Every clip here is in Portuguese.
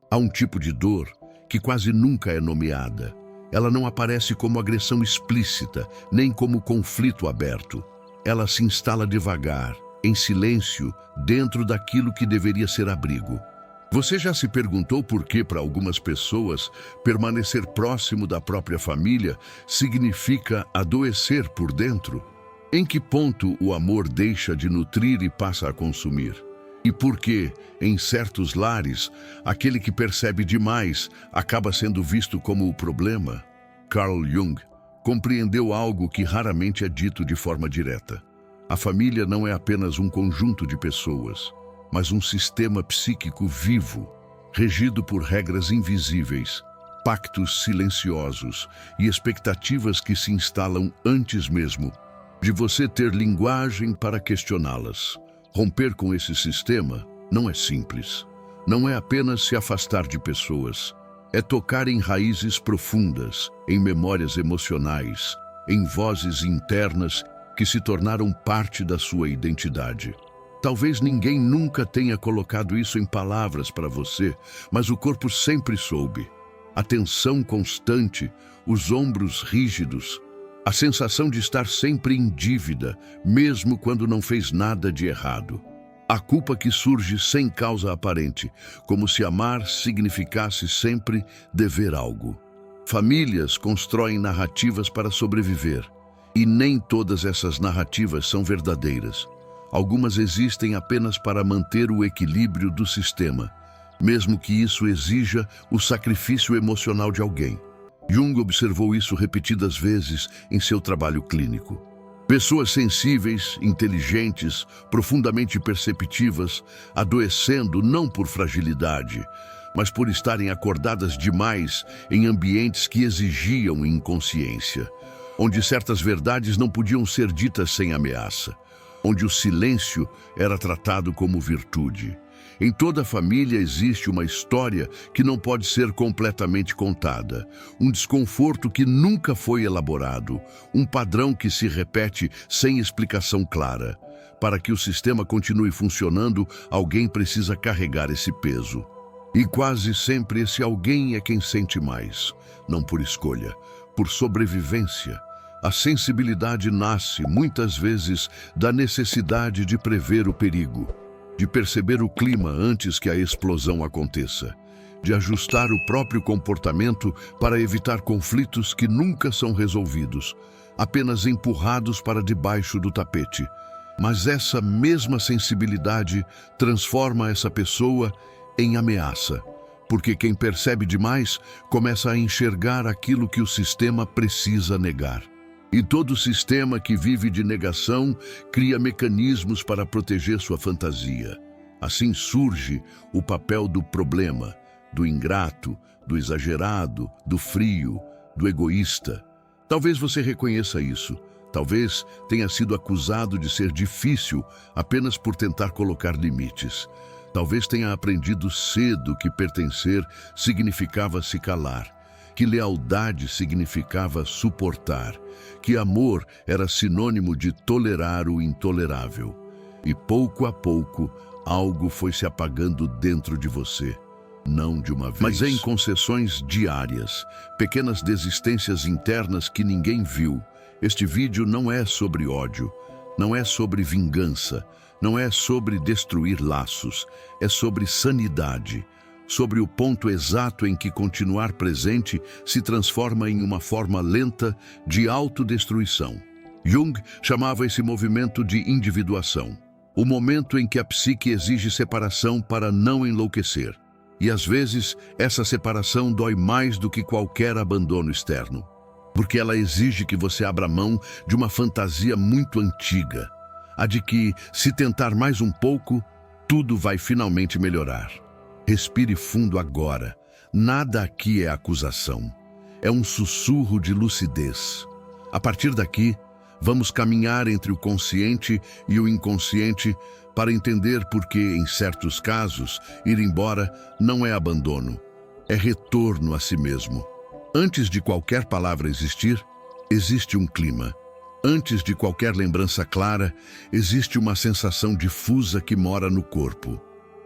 Há um tipo de dor que quase nunca é nomeada. Ela não aparece como agressão explícita, nem como conflito aberto. Ela se instala devagar, em silêncio, dentro daquilo que deveria ser abrigo. Você já se perguntou por que, para algumas pessoas, permanecer próximo da própria família significa adoecer por dentro? Em que ponto o amor deixa de nutrir e passa a consumir? E por que, em certos lares, aquele que percebe demais acaba sendo visto como o problema? Carl Jung compreendeu algo que raramente é dito de forma direta. A família não é apenas um conjunto de pessoas, mas um sistema psíquico vivo, regido por regras invisíveis, pactos silenciosos e expectativas que se instalam antes mesmo de você ter linguagem para questioná-las. Romper com esse sistema não é simples. Não é apenas se afastar de pessoas. É tocar em raízes profundas, em memórias emocionais, em vozes internas que se tornaram parte da sua identidade. Talvez ninguém nunca tenha colocado isso em palavras para você, mas o corpo sempre soube. A tensão constante, os ombros rígidos, a sensação de estar sempre em dívida, mesmo quando não fez nada de errado. A culpa que surge sem causa aparente, como se amar significasse sempre dever algo. Famílias constroem narrativas para sobreviver, e nem todas essas narrativas são verdadeiras. Algumas existem apenas para manter o equilíbrio do sistema, mesmo que isso exija o sacrifício emocional de alguém. Jung observou isso repetidas vezes em seu trabalho clínico. Pessoas sensíveis, inteligentes, profundamente perceptivas, adoecendo não por fragilidade, mas por estarem acordadas demais em ambientes que exigiam inconsciência, onde certas verdades não podiam ser ditas sem ameaça, onde o silêncio era tratado como virtude. Em toda família existe uma história que não pode ser completamente contada, um desconforto que nunca foi elaborado, um padrão que se repete sem explicação clara. Para que o sistema continue funcionando, alguém precisa carregar esse peso. E quase sempre esse alguém é quem sente mais, não por escolha, por sobrevivência. A sensibilidade nasce, muitas vezes, da necessidade de prever o perigo, de perceber o clima antes que a explosão aconteça, de ajustar o próprio comportamento para evitar conflitos que nunca são resolvidos, apenas empurrados para debaixo do tapete. Mas essa mesma sensibilidade transforma essa pessoa em ameaça, porque quem percebe demais começa a enxergar aquilo que o sistema precisa negar. E todo sistema que vive de negação cria mecanismos para proteger sua fantasia. Assim surge o papel do problema, do ingrato, do exagerado, do frio, do egoísta. Talvez você reconheça isso. Talvez tenha sido acusado de ser difícil apenas por tentar colocar limites. Talvez tenha aprendido cedo que pertencer significava se calar, que lealdade significava suportar, que amor era sinônimo de tolerar o intolerável. E pouco a pouco, algo foi se apagando dentro de você. Não de uma vez, mas em concessões diárias, pequenas desistências internas que ninguém viu. Este vídeo não é sobre ódio, não é sobre vingança, não é sobre destruir laços, é sobre sanidade, sobre o ponto exato em que continuar presente se transforma em uma forma lenta de autodestruição. Jung chamava esse movimento de individuação, o momento em que a psique exige separação para não enlouquecer. E às vezes, essa separação dói mais do que qualquer abandono externo, porque ela exige que você abra mão de uma fantasia muito antiga, a de que, se tentar mais um pouco, tudo vai finalmente melhorar. Respire fundo agora. Nada aqui é acusação. É um sussurro de lucidez. A partir daqui, vamos caminhar entre o consciente e o inconsciente para entender por que, em certos casos, ir embora não é abandono, é retorno a si mesmo. Antes de qualquer palavra existir, existe um clima. Antes de qualquer lembrança clara, existe uma sensação difusa que mora no corpo.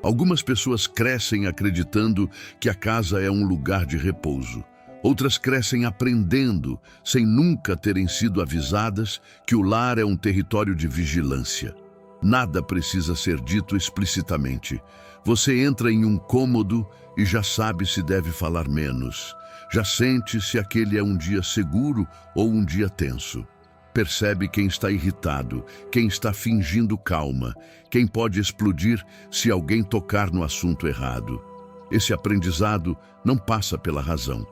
Algumas pessoas crescem acreditando que a casa é um lugar de repouso. Outras crescem aprendendo, sem nunca terem sido avisadas, que o lar é um território de vigilância. Nada precisa ser dito explicitamente. Você entra em um cômodo e já sabe se deve falar menos. Já sente se aquele é um dia seguro ou um dia tenso. Percebe quem está irritado, quem está fingindo calma, quem pode explodir se alguém tocar no assunto errado. Esse aprendizado não passa pela razão.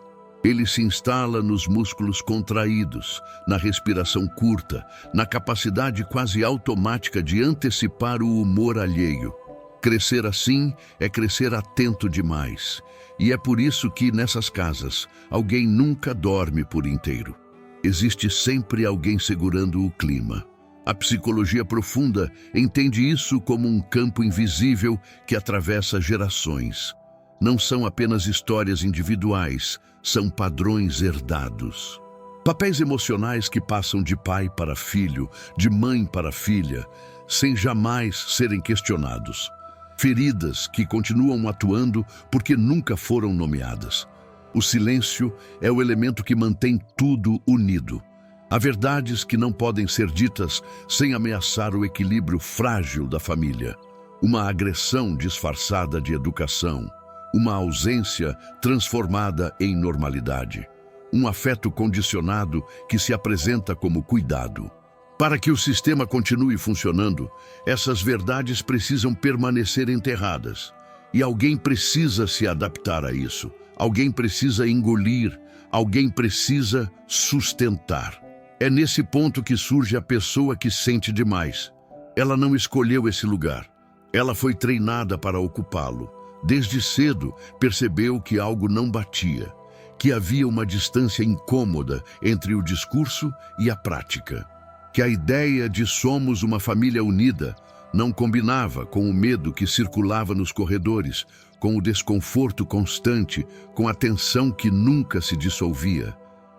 Ele se instala nos músculos contraídos, na respiração curta, na capacidade quase automática de antecipar o humor alheio. Crescer assim é crescer atento demais. E é por isso que, nessas casas, alguém nunca dorme por inteiro. Existe sempre alguém segurando o clima. A psicologia profunda entende isso como um campo invisível que atravessa gerações. Não são apenas histórias individuais, são padrões herdados. Papéis emocionais que passam de pai para filho, de mãe para filha, sem jamais serem questionados. Feridas que continuam atuando porque nunca foram nomeadas. O silêncio é o elemento que mantém tudo unido. Há verdades que não podem ser ditas sem ameaçar o equilíbrio frágil da família. Uma agressão disfarçada de educação. Uma ausência transformada em normalidade. Um afeto condicionado que se apresenta como cuidado. Para que o sistema continue funcionando, essas verdades precisam permanecer enterradas. E alguém precisa se adaptar a isso. Alguém precisa engolir. Alguém precisa sustentar. É nesse ponto que surge a pessoa que sente demais. Ela não escolheu esse lugar. Ela foi treinada para ocupá-lo. Desde cedo, percebeu que algo não batia, que havia uma distância incômoda entre o discurso e a prática, que a ideia de somos uma família unida não combinava com o medo que circulava nos corredores, com o desconforto constante, com a tensão que nunca se dissolvia.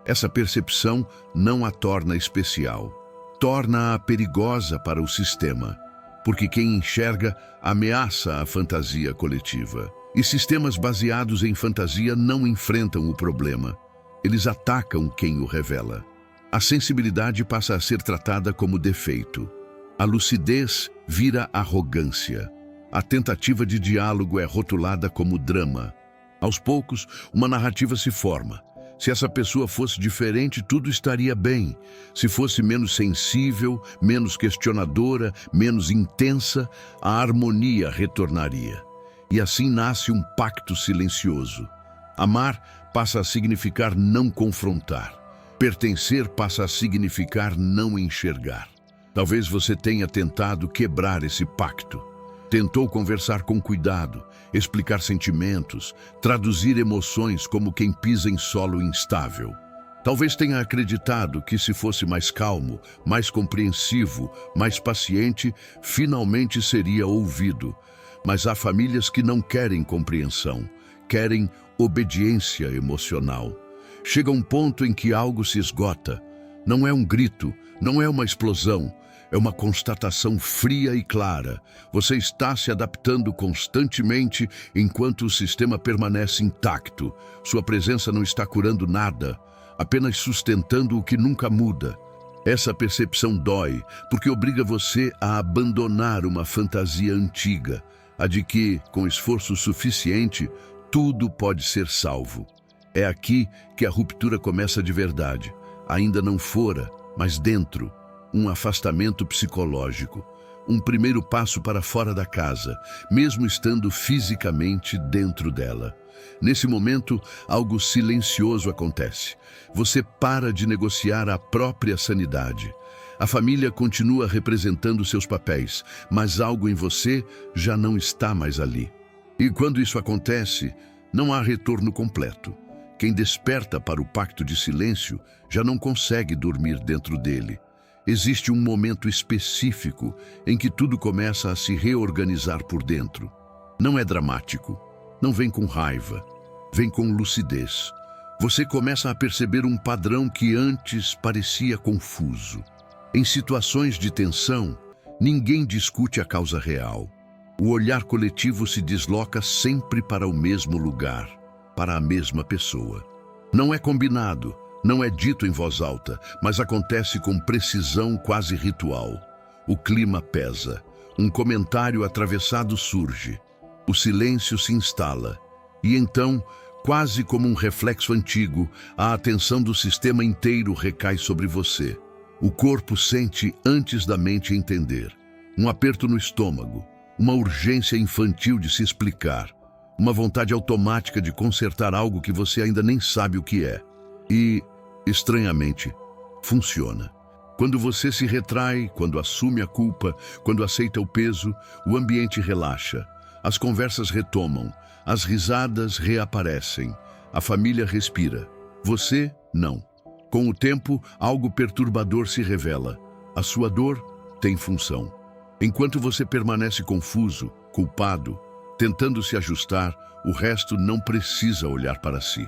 Essa percepção não a torna especial, torna-a perigosa para o sistema. Porque quem enxerga ameaça a fantasia coletiva. E sistemas baseados em fantasia não enfrentam o problema. Eles atacam quem o revela. A sensibilidade passa a ser tratada como defeito. A lucidez vira arrogância. A tentativa de diálogo é rotulada como drama. Aos poucos, uma narrativa se forma. Se essa pessoa fosse diferente, tudo estaria bem. Se fosse menos sensível, menos questionadora, menos intensa, a harmonia retornaria. E assim nasce um pacto silencioso. Amar passa a significar não confrontar. Pertencer passa a significar não enxergar. Talvez você tenha tentado quebrar esse pacto. Tentou conversar com cuidado, explicar sentimentos, traduzir emoções como quem pisa em solo instável. Talvez tenha acreditado que se fosse mais calmo, mais compreensivo, mais paciente, finalmente seria ouvido. Mas há famílias que não querem compreensão, querem obediência emocional. Chega um ponto em que algo se esgota. Não é um grito, não é uma explosão. É uma constatação fria e clara. Você está se adaptando constantemente enquanto o sistema permanece intacto. Sua presença não está curando nada, apenas sustentando o que nunca muda. Essa percepção dói, porque obriga você a abandonar uma fantasia antiga, a de que, com esforço suficiente, tudo pode ser salvo. É aqui que a ruptura começa de verdade. Ainda não fora, mas dentro. Um afastamento psicológico, um primeiro passo para fora da casa, mesmo estando fisicamente dentro dela. Nesse momento, algo silencioso acontece. Você para de negociar a própria sanidade. A família continua representando seus papéis, mas algo em você já não está mais ali. E quando isso acontece, não há retorno completo. Quem desperta para o pacto de silêncio já não consegue dormir dentro dele. Existe um momento específico em que tudo começa a se reorganizar por dentro. Não é dramático, não vem com raiva, vem com lucidez. Você começa a perceber um padrão que antes parecia confuso. Em situações de tensão, ninguém discute a causa real. O olhar coletivo se desloca sempre para o mesmo lugar, para a mesma pessoa. Não é combinado, não é dito em voz alta, mas acontece com precisão quase ritual. O clima pesa, um comentário atravessado surge, o silêncio se instala, e então, quase como um reflexo antigo, a atenção do sistema inteiro recai sobre você. O corpo sente antes da mente entender. Um aperto no estômago, uma urgência infantil de se explicar, uma vontade automática de consertar algo que você ainda nem sabe o que é. E, estranhamente, funciona. Quando você se retrai, quando assume a culpa, quando aceita o peso, o ambiente relaxa. As conversas retomam, as risadas reaparecem, a família respira. Você, não. Com o tempo, algo perturbador se revela. A sua dor tem função. Enquanto você permanece confuso, culpado, tentando se ajustar, o resto não precisa olhar para si.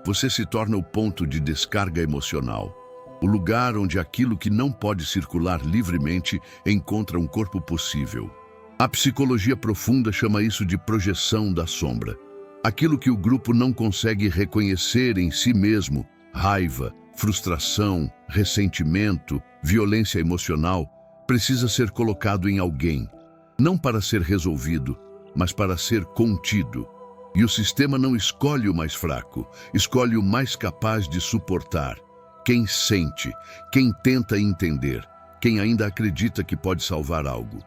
Você se torna o ponto de descarga emocional, o lugar onde aquilo que não pode circular livremente encontra um corpo possível. A psicologia profunda chama isso de projeção da sombra. Aquilo que o grupo não consegue reconhecer em si mesmo, raiva, frustração, ressentimento, violência emocional, precisa ser colocado em alguém, não para ser resolvido, mas para ser contido. E o sistema não escolhe o mais fraco, escolhe o mais capaz de suportar. Quem sente, quem tenta entender, quem ainda acredita que pode salvar algo.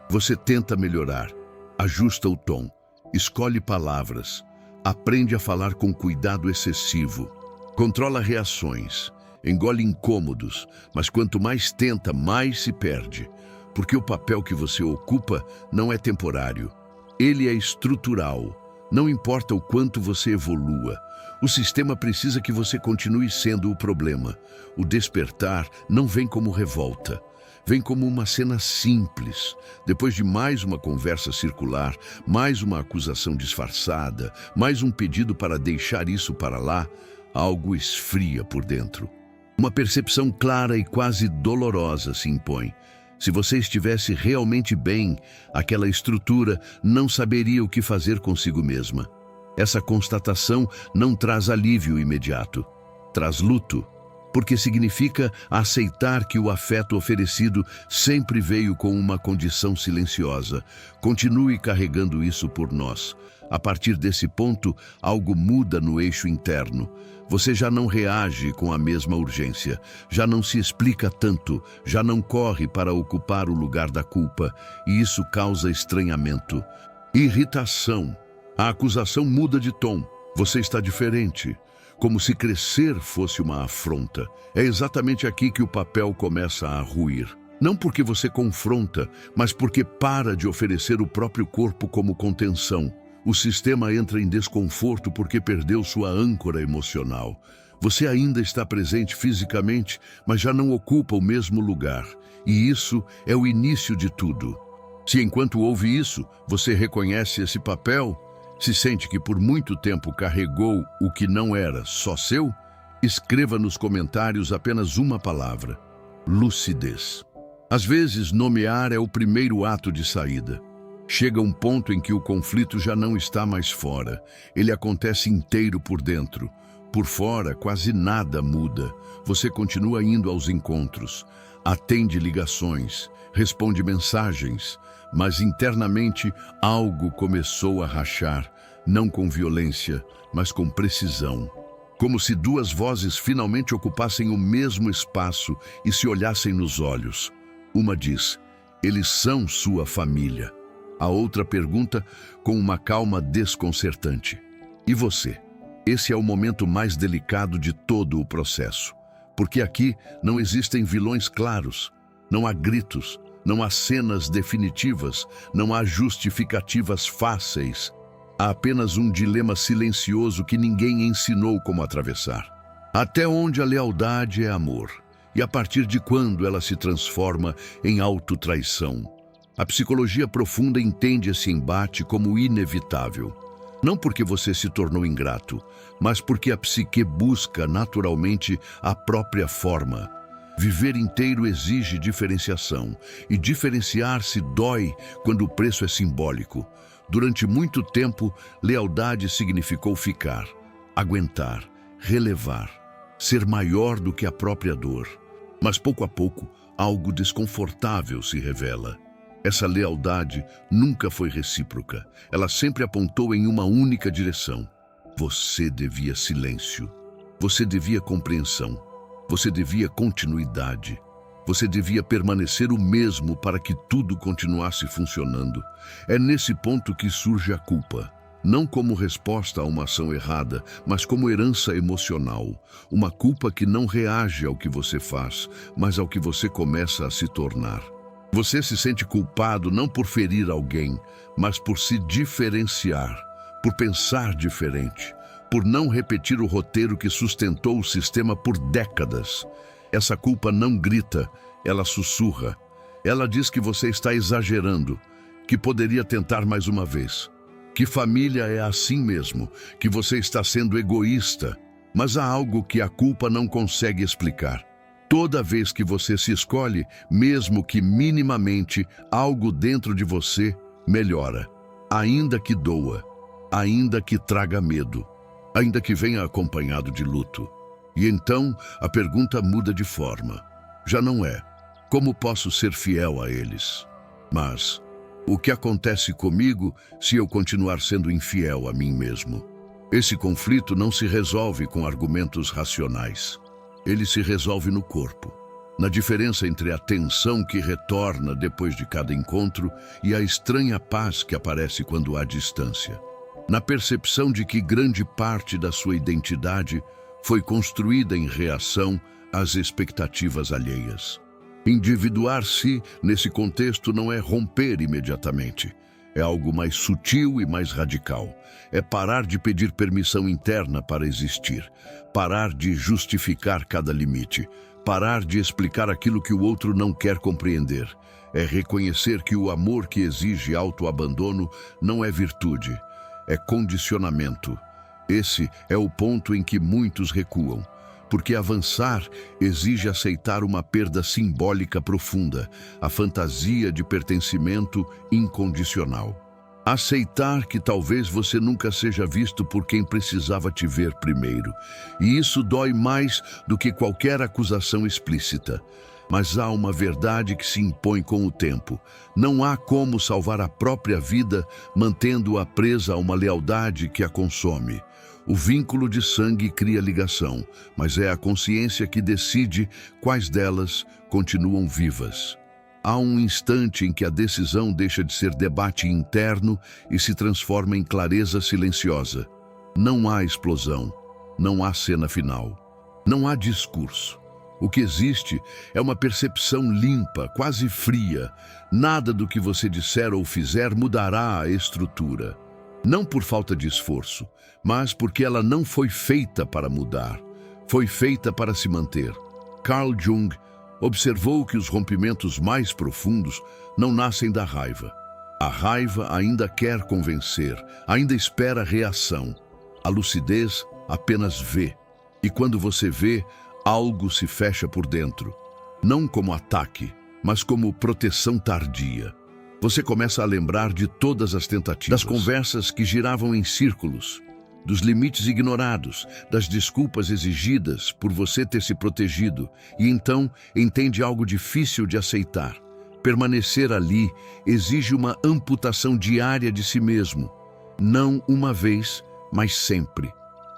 Você tenta melhorar, ajusta o tom, escolhe palavras, aprende a falar com cuidado excessivo, controla reações, engole incômodos, mas quanto mais tenta, mais se perde, porque o papel que você ocupa não é temporário, ele é estrutural. Não importa o quanto você evolua, o sistema precisa que você continue sendo o problema. O despertar não vem como revolta, vem como uma cena simples. Depois de mais uma conversa circular, mais uma acusação disfarçada, mais um pedido para deixar isso para lá, algo esfria por dentro. Uma percepção clara e quase dolorosa se impõe. Se você estivesse realmente bem, aquela estrutura não saberia o que fazer consigo mesma. Essa constatação não traz alívio imediato, traz luto, porque significa aceitar que o afeto oferecido sempre veio com uma condição silenciosa. Continue carregando isso por nós. A partir desse ponto, algo muda no eixo interno. Você já não reage com a mesma urgência, já não se explica tanto, já não corre para ocupar o lugar da culpa, e isso causa estranhamento, irritação. A acusação muda de tom. Você está diferente, como se crescer fosse uma afronta. É exatamente aqui que o papel começa a ruir. Não porque você confronta, mas porque para de oferecer o próprio corpo como contenção. O sistema entra em desconforto porque perdeu sua âncora emocional. Você ainda está presente fisicamente, mas já não ocupa o mesmo lugar. E isso é o início de tudo. Se enquanto ouve isso, você reconhece esse papel, se sente que por muito tempo carregou o que não era só seu, escreva nos comentários apenas uma palavra: lucidez. Às vezes, nomear é o primeiro ato de saída. Chega um ponto em que o conflito já não está mais fora. Ele acontece inteiro por dentro. Por fora, quase nada muda. Você continua indo aos encontros, atende ligações, responde mensagens, mas internamente algo começou a rachar, não com violência, mas com precisão. Como se duas vozes finalmente ocupassem o mesmo espaço e se olhassem nos olhos. Uma diz: eles são sua família. A outra pergunta com uma calma desconcertante: e você? Esse é o momento mais delicado de todo o processo, porque aqui não existem vilões claros, não há gritos, não há cenas definitivas, não há justificativas fáceis. Há apenas um dilema silencioso que ninguém ensinou como atravessar. Até onde a lealdade é amor? E a partir de quando ela se transforma em autotraição? A psicologia profunda entende esse embate como inevitável. Não porque você se tornou ingrato, mas porque a psique busca naturalmente a própria forma. Viver inteiro exige diferenciação, e diferenciar-se dói quando o preço é simbólico. Durante muito tempo, lealdade significou ficar, aguentar, relevar, ser maior do que a própria dor. Mas pouco a pouco, algo desconfortável se revela. Essa lealdade nunca foi recíproca. Ela sempre apontou em uma única direção. Você devia silêncio. Você devia compreensão. Você devia continuidade. Você devia permanecer o mesmo para que tudo continuasse funcionando. É nesse ponto que surge a culpa. Não como resposta a uma ação errada, mas como herança emocional. Uma culpa que não reage ao que você faz, mas ao que você começa a se tornar. Você se sente culpado não por ferir alguém, mas por se diferenciar, por pensar diferente, por não repetir o roteiro que sustentou o sistema por décadas. Essa culpa não grita, ela sussurra. Ela diz que você está exagerando, que poderia tentar mais uma vez, que família é assim mesmo, que você está sendo egoísta. Mas há algo que a culpa não consegue explicar. Toda vez que você se escolhe, mesmo que minimamente, algo dentro de você melhora. Ainda que doa, ainda que traga medo, ainda que venha acompanhado de luto. E então a pergunta muda de forma. Já não é: como posso ser fiel a eles? Mas: o que acontece comigo se eu continuar sendo infiel a mim mesmo? Esse conflito não se resolve com argumentos racionais. Ele se resolve no corpo, na diferença entre a tensão que retorna depois de cada encontro e a estranha paz que aparece quando há distância. Na percepção de que grande parte da sua identidade foi construída em reação às expectativas alheias. Individuar-se nesse contexto não é romper imediatamente. É algo mais sutil e mais radical. É parar de pedir permissão interna para existir. Parar de justificar cada limite. Parar de explicar aquilo que o outro não quer compreender. É reconhecer que o amor que exige autoabandono não é virtude, é condicionamento. Esse é o ponto em que muitos recuam. Porque avançar exige aceitar uma perda simbólica profunda, a fantasia de pertencimento incondicional. Aceitar que talvez você nunca seja visto por quem precisava te ver primeiro. E isso dói mais do que qualquer acusação explícita. Mas há uma verdade que se impõe com o tempo. Não há como salvar a própria vida mantendo-a presa a uma lealdade que a consome. O vínculo de sangue cria ligação, mas é a consciência que decide quais delas continuam vivas. Há um instante em que a decisão deixa de ser debate interno e se transforma em clareza silenciosa. Não há explosão, não há cena final, não há discurso. O que existe é uma percepção limpa, quase fria. Nada do que você disser ou fizer mudará a estrutura. Não por falta de esforço, mas porque ela não foi feita para mudar. Foi feita para se manter. Carl Jung observou que os rompimentos mais profundos não nascem da raiva. A raiva ainda quer convencer, ainda espera reação. A lucidez apenas vê. E quando você vê, algo se fecha por dentro. Não como ataque, mas como proteção tardia. Você começa a lembrar de todas as tentativas, das conversas que giravam em círculos, dos limites ignorados, das desculpas exigidas por você ter se protegido, e então entende algo difícil de aceitar. Permanecer ali exige uma amputação diária de si mesmo. Não uma vez, mas sempre.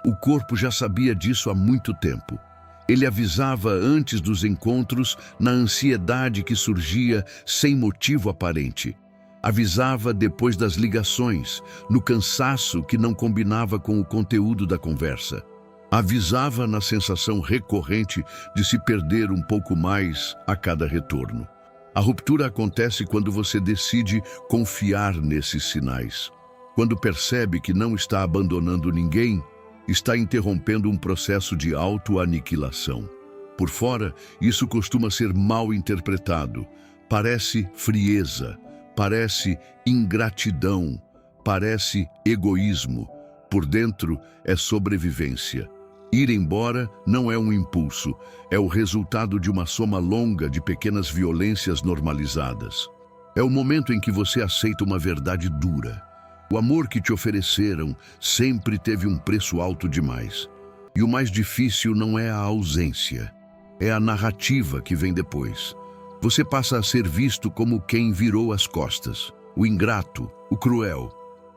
O corpo já sabia disso há muito tempo. Ele avisava antes dos encontros na ansiedade que surgia sem motivo aparente. Avisava depois das ligações, no cansaço que não combinava com o conteúdo da conversa. Avisava na sensação recorrente de se perder um pouco mais a cada retorno. A ruptura acontece quando você decide confiar nesses sinais. Quando percebe que não está abandonando ninguém, está interrompendo um processo de autoaniquilação. Por fora, isso costuma ser mal interpretado. Parece frieza, parece ingratidão, parece egoísmo. Por dentro é sobrevivência. Ir embora não é um impulso, é o resultado de uma soma longa de pequenas violências normalizadas. É o momento em que você aceita uma verdade dura. O amor que te ofereceram sempre teve um preço alto demais. E o mais difícil não é a ausência, é a narrativa que vem depois. Você passa a ser visto como quem virou as costas, o ingrato, o cruel,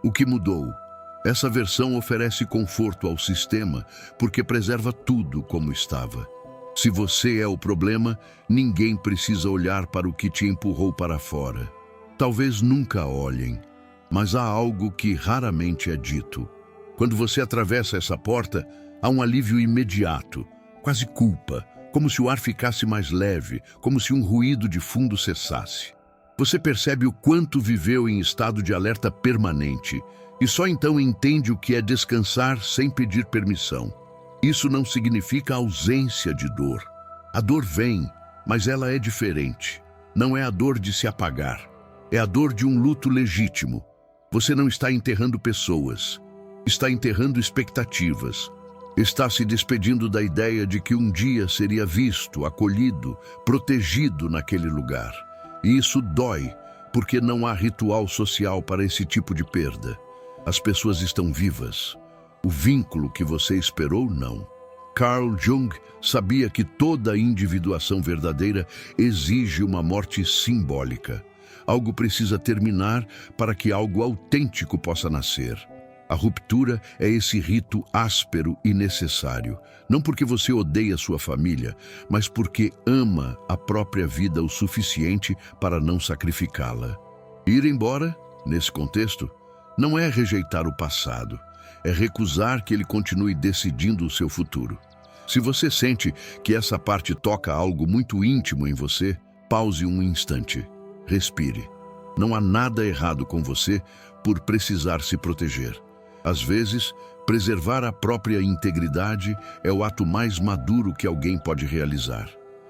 o que mudou. Essa versão oferece conforto ao sistema porque preserva tudo como estava. Se você é o problema, ninguém precisa olhar para o que te empurrou para fora. Talvez nunca olhem, mas há algo que raramente é dito. Quando você atravessa essa porta, há um alívio imediato, quase culpa, como se o ar ficasse mais leve, como se um ruído de fundo cessasse. Você percebe o quanto viveu em estado de alerta permanente e só então entende o que é descansar sem pedir permissão. Isso não significa ausência de dor. A dor vem, mas ela é diferente. Não é a dor de se apagar. É a dor de um luto legítimo. Você não está enterrando pessoas. Está enterrando expectativas. Está se despedindo da ideia de que um dia seria visto, acolhido, protegido naquele lugar. E isso dói, porque não há ritual social para esse tipo de perda. As pessoas estão vivas. O vínculo que você esperou, não. Carl Jung sabia que toda individuação verdadeira exige uma morte simbólica. Algo precisa terminar para que algo autêntico possa nascer. A ruptura é esse rito áspero e necessário, não porque você odeia sua família, mas porque ama a própria vida o suficiente para não sacrificá-la. Ir embora, nesse contexto, não é rejeitar o passado, é recusar que ele continue decidindo o seu futuro. Se você sente que essa parte toca algo muito íntimo em você, pause um instante, respire. Não há nada errado com você por precisar se proteger. Às vezes, preservar a própria integridade é o ato mais maduro que alguém pode realizar.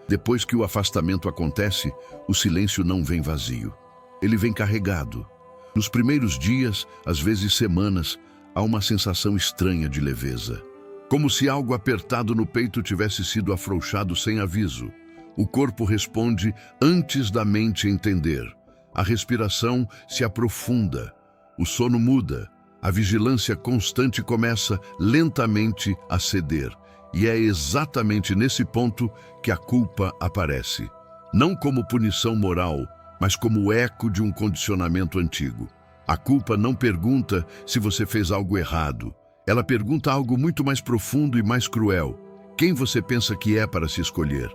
Depois que o afastamento acontece, o silêncio não vem vazio. Ele vem carregado. Nos primeiros dias, às vezes semanas, há uma sensação estranha de leveza. Como se algo apertado no peito tivesse sido afrouxado sem aviso. O corpo responde antes da mente entender. A respiração se aprofunda. O sono muda. A vigilância constante começa lentamente a ceder. E é exatamente nesse ponto que a culpa aparece. Não como punição moral, mas como eco de um condicionamento antigo. A culpa não pergunta se você fez algo errado. Ela pergunta algo muito mais profundo e mais cruel. Quem você pensa que é para se escolher?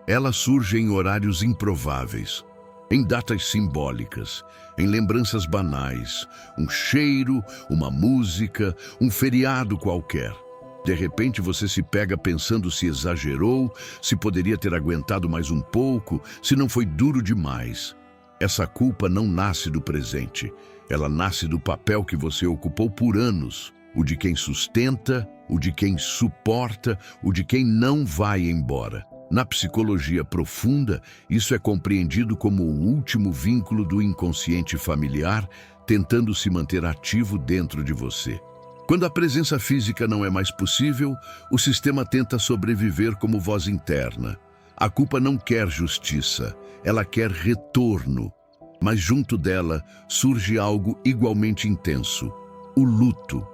Ela surge em horários improváveis, em datas simbólicas, em lembranças banais, um cheiro, uma música, um feriado qualquer. De repente você se pega pensando se exagerou, se poderia ter aguentado mais um pouco, se não foi duro demais. Essa culpa não nasce do presente, ela nasce do papel que você ocupou por anos, o de quem sustenta, o de quem suporta, o de quem não vai embora. Na psicologia profunda, isso é compreendido como o último vínculo do inconsciente familiar, tentando se manter ativo dentro de você. Quando a presença física não é mais possível, o sistema tenta sobreviver como voz interna. A culpa não quer justiça, ela quer retorno. Mas junto dela surge algo igualmente intenso: o luto.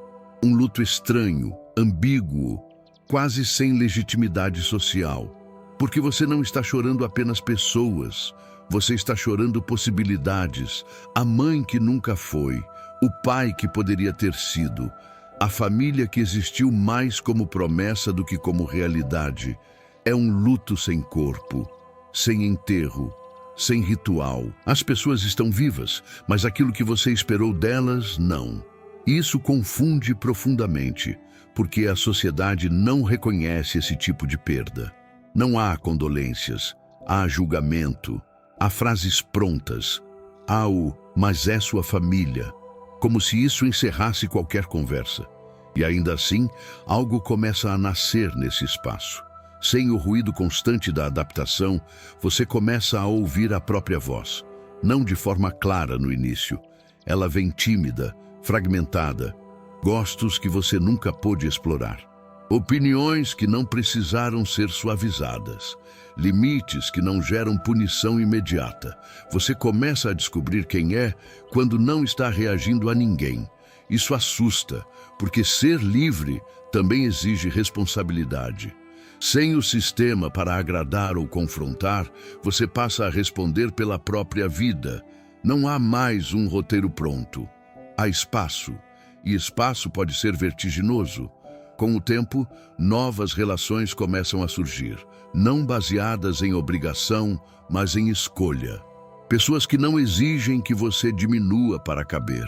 Um luto estranho, ambíguo, quase sem legitimidade social. Porque você não está chorando apenas pessoas, você está chorando possibilidades, a mãe que nunca foi, o pai que poderia ter sido, a família que existiu mais como promessa do que como realidade. É um luto sem corpo, sem enterro, sem ritual. As pessoas estão vivas, mas aquilo que você esperou delas, não. Isso confunde profundamente, porque a sociedade não reconhece esse tipo de perda. Não há condolências, há julgamento, há frases prontas, há o "mas é sua família", como se isso encerrasse qualquer conversa. E ainda assim, algo começa a nascer nesse espaço. Sem o ruído constante da adaptação, você começa a ouvir a própria voz. Não de forma clara no início. Ela vem tímida, fragmentada, gostos que você nunca pôde explorar. Opiniões que não precisaram ser suavizadas. Limites que não geram punição imediata. Você começa a descobrir quem é quando não está reagindo a ninguém. Isso assusta, porque ser livre também exige responsabilidade. Sem o sistema para agradar ou confrontar, você passa a responder pela própria vida. Não há mais um roteiro pronto. Há espaço, e espaço pode ser vertiginoso. Com o tempo, novas relações começam a surgir, não baseadas em obrigação, mas em escolha. Pessoas que não exigem que você diminua para caber,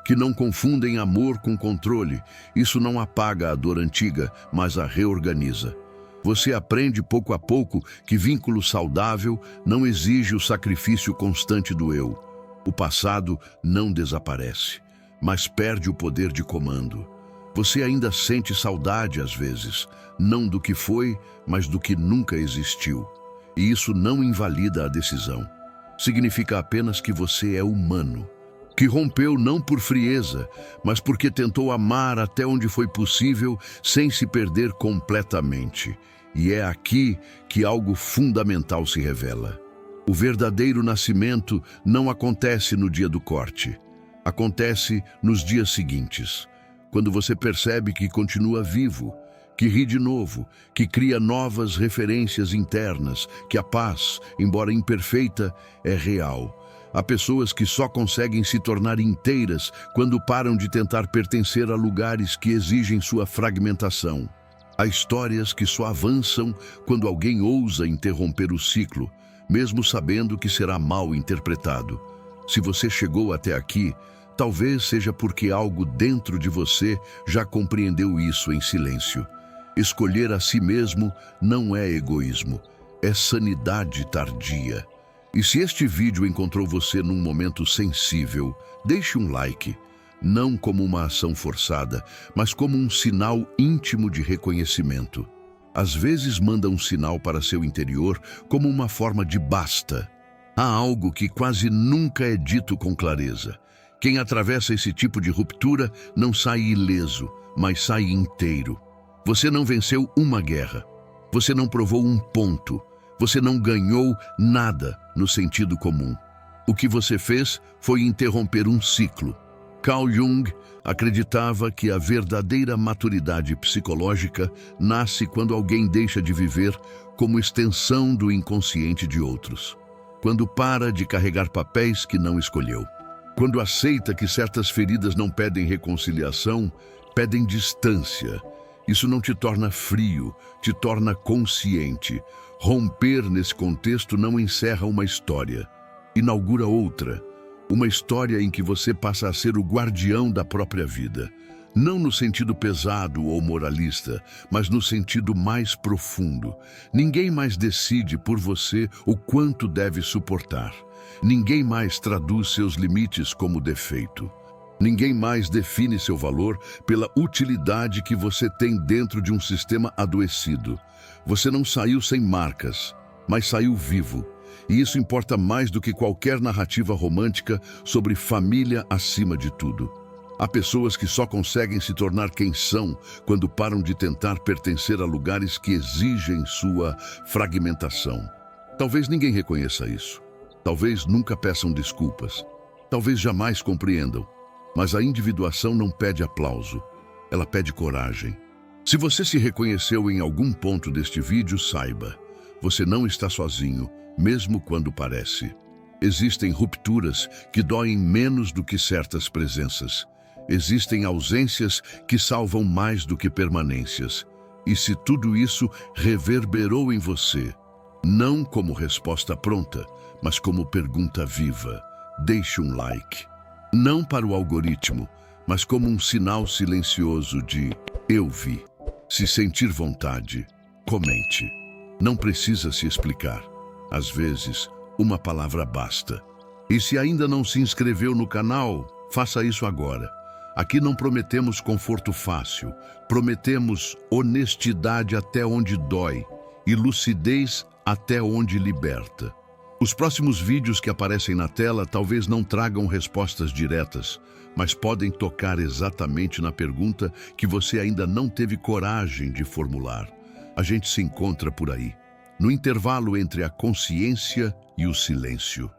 que não confundem amor com controle. Isso não apaga a dor antiga, mas a reorganiza. Você aprende pouco a pouco que vínculo saudável não exige o sacrifício constante do eu. O passado não desaparece, mas perde o poder de comando. Você ainda sente saudade às vezes, não do que foi, mas do que nunca existiu. E isso não invalida a decisão. Significa apenas que você é humano, que rompeu não por frieza, mas porque tentou amar até onde foi possível sem se perder completamente. E é aqui que algo fundamental se revela. O verdadeiro nascimento não acontece no dia do corte. Acontece nos dias seguintes, quando você percebe que continua vivo, que ri de novo, que cria novas referências internas, que a paz, embora imperfeita, é real. Há pessoas que só conseguem se tornar inteiras quando param de tentar pertencer a lugares que exigem sua fragmentação. Há histórias que só avançam quando alguém ousa interromper o ciclo, mesmo sabendo que será mal interpretado. Se você chegou até aqui, talvez seja porque algo dentro de você já compreendeu isso em silêncio. Escolher a si mesmo não é egoísmo, é sanidade tardia. E se este vídeo encontrou você num momento sensível, deixe um like, não como uma ação forçada, mas como um sinal íntimo de reconhecimento. Às vezes manda um sinal para seu interior como uma forma de basta. Há algo que quase nunca é dito com clareza. Quem atravessa esse tipo de ruptura não sai ileso, mas sai inteiro. Você não venceu uma guerra. Você não provou um ponto. Você não ganhou nada no sentido comum. O que você fez foi interromper um ciclo. Carl Jung acreditava que a verdadeira maturidade psicológica nasce quando alguém deixa de viver como extensão do inconsciente de outros. Quando para de carregar papéis que não escolheu. Quando aceita que certas feridas não pedem reconciliação, pedem distância. Isso não te torna frio, te torna consciente. Romper nesse contexto não encerra uma história, inaugura outra. Uma história em que você passa a ser o guardião da própria vida. Não no sentido pesado ou moralista, mas no sentido mais profundo. Ninguém mais decide por você o quanto deve suportar. Ninguém mais traduz seus limites como defeito. Ninguém mais define seu valor pela utilidade que você tem dentro de um sistema adoecido. Você não saiu sem marcas, mas saiu vivo. E isso importa mais do que qualquer narrativa romântica sobre família acima de tudo. Há pessoas que só conseguem se tornar quem são quando param de tentar pertencer a lugares que exigem sua fragmentação. Talvez ninguém reconheça isso. Talvez nunca peçam desculpas. Talvez jamais compreendam. Mas a individuação não pede aplauso. Ela pede coragem. Se você se reconheceu em algum ponto deste vídeo, saiba, você não está sozinho, mesmo quando parece. Existem rupturas que doem menos do que certas presenças. Existem ausências que salvam mais do que permanências. E se tudo isso reverberou em você, não como resposta pronta, mas como pergunta viva, deixe um like. Não para o algoritmo, mas como um sinal silencioso de eu vi. Se sentir vontade, comente. Não precisa se explicar. Às vezes, uma palavra basta. E se ainda não se inscreveu no canal, faça isso agora. Aqui não prometemos conforto fácil, prometemos honestidade até onde dói e lucidez até onde liberta. Os próximos vídeos que aparecem na tela talvez não tragam respostas diretas, mas podem tocar exatamente na pergunta que você ainda não teve coragem de formular. A gente se encontra por aí, no intervalo entre a consciência e o silêncio.